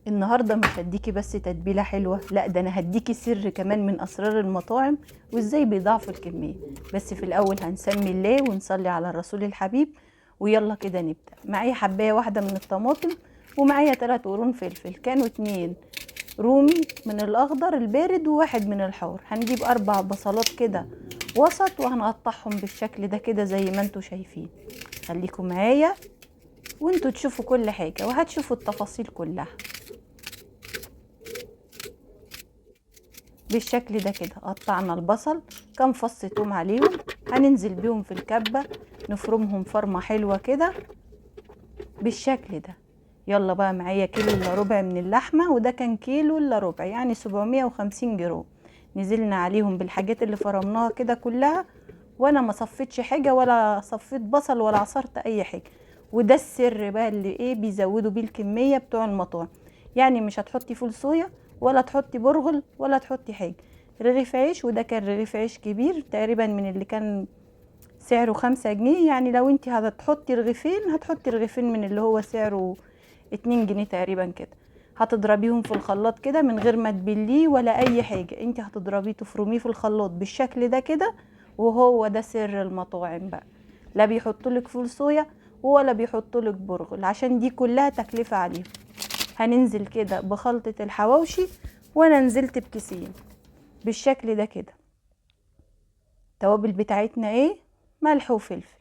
النهاردة مش هديكي بس تتبيلة حلوة، لا ده انا هديكي سر كمان من اسرار المطاعم وازاي بيضاعفوا الكمية. بس في الاول هنسمي الله ونصلي على الرسول الحبيب. ويلا كده نبدأ. معايا حباية واحدة من الطماطم، ومعايا 3 قرون فلفل، كانوا 2 رومي من الاخضر البارد وواحد من الحار. هنجيب 4 بصلات كده وسط وهنقطعهم بالشكل ده كده زي ما انتوا شايفين. خليكم معايا وانتوا تشوفوا كل حاجة وهتشوفوا التفاصيل كلها بالشكل ده كده. قطعنا البصل، كام فص توم عليهم، هننزل بيهم في الكبة نفرمهم فرمة حلوة كده بالشكل ده. يلا بقى معايا كيلو الا ربع من اللحمة، وده كان كيلو الا ربع يعني 750 جرام. نزلنا عليهم بالحاجات اللي فرمناها كده كلها، وانا ما صفيتش حاجة ولا صفيت بصل ولا عصرت اي حاجة. وده السر بقى اللي بيزودوا بيه الكمية بتوع المطاعم. يعني مش هتحطي فول صويا ولا تحطي برغل ولا تحطي حاجة. رغيف عيش، وده كان رغيف عيش كبير تقريبا من اللي كان سعره 5 جنيه. يعني لو انت هتحطي رغيفين هتحطي رغيفين من اللي هو سعره 2 جنيه تقريبا كده. هتضربيهم في الخلاط كده من غير ما تبليه ولا اي حاجة، انت هتضربيه تفرميه في الخلاط بالشكل ده كده. وهو ده سر المطاعم بقى، لا بيحطولك فول صويا ولا بيحطولك برغل، عشان دي كلها تكلفة عليهم. هننزل كده بخلطة الحواوشي، وانا نزلت بكيسين بالشكل ده كده. التوابل بتاعتنا ملح وفلفل،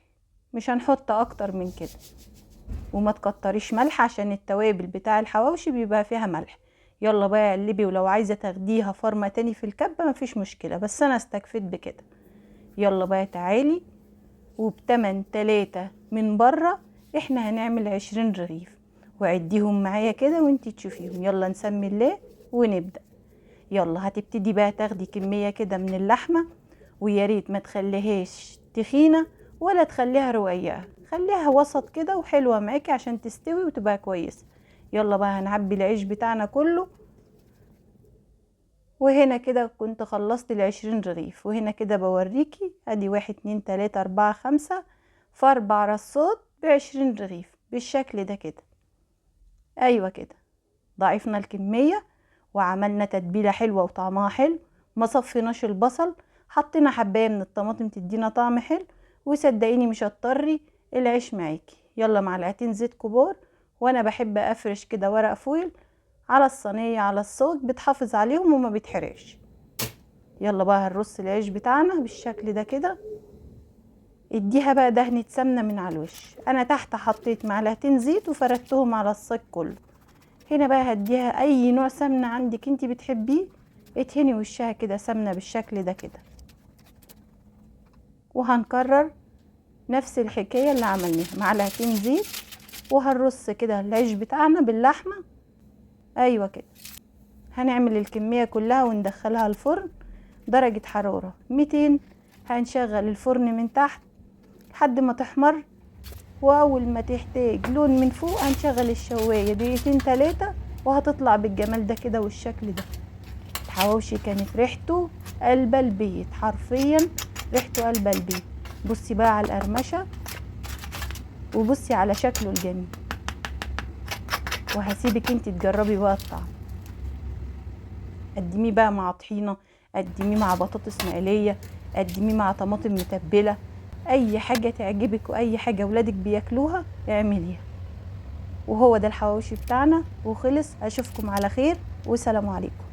مش هنحط اكتر من كده. وما تكتريش ملح عشان التوابل بتاع الحواوشي بيبقى فيها ملح. يلا بقى قلبي، ولو عايزة تاخديها فرمة تاني في الكبة مفيش مشكلة، بس انا استكفيت بكده. يلا بقى تعالي، وبتمن 3 من بره احنا هنعمل 20 رغيف. وعديهم معايا كده وانتي تشوفيهم. يلا نسمي الله ونبدأ. يلا هتبتدي بقى تاخدي كمية كده من اللحمة، ويا ريت ما تخليهاش تخينة ولا تخليها رقيقة، خليها وسط كده وحلوة معاكي عشان تستوي وتبقى كويسة. يلا بقى هنعبي العيش بتاعنا كله. وهنا كده كنت خلصت ال20 رغيف، وهنا كده بوريكي ادي 1 2 3 4 5 في 4 رصات ب20 رغيف بالشكل ده كده. ايوه كده ضعفنا الكمية وعملنا تتبيلة حلوة وطعمها حلو. ما صفيناش البصل، حطينا حباية من الطماطم تدينا طعم حلو. وصدقيني مش هتضطري العيش معاكي. يلا معلقتين زيت كبار، وانا بحب افرش كده ورق فويل على الصينية على الصاج، بتحافظ عليهم وما بيتحرقش. يلا بقى هنرص العيش بتاعنا بالشكل ده كده. اديها بقى دهنة سمنة من على الوش. انا تحت حطيت معلقتين زيت وفردتهم على الصاج كله. هنا بقى هديها اي نوع سمنة عندك انتي بتحبيه، اتهني وشها كده سمنة بالشكل ده كده. وهنكرر نفس الحكاية اللي عملناها، معلقتين زيت. وهنرص كده العيش بتاعنا باللحمة. ايوه كده. هنعمل الكمية كلها وندخلها الفرن درجة حرارة 200. هنشغل الفرن من تحت لحد ما تحمر، واول ما تحتاج لون من فوق هنشغل الشواية 2 3 دقايق وهتطلع بالجمال ده كده والشكل ده. الحواوشي كانت ريحته قلب البيت، حرفيا ريحته قلب البيت. بصي بقى على القرمشة وبصي على شكله الجميل. وهسيبك انت تجربي بقى الطعم. قدميه بقى مع طحينة، قدميه مع بطاطس مقلية، قدميه مع طماطم متبلة. اي حاجة تعجبك واي حاجة ولادك بياكلوها اعمليها. وهو ده الحواوشي بتاعنا وخلص. اشوفكم على خير، والسلام عليكم.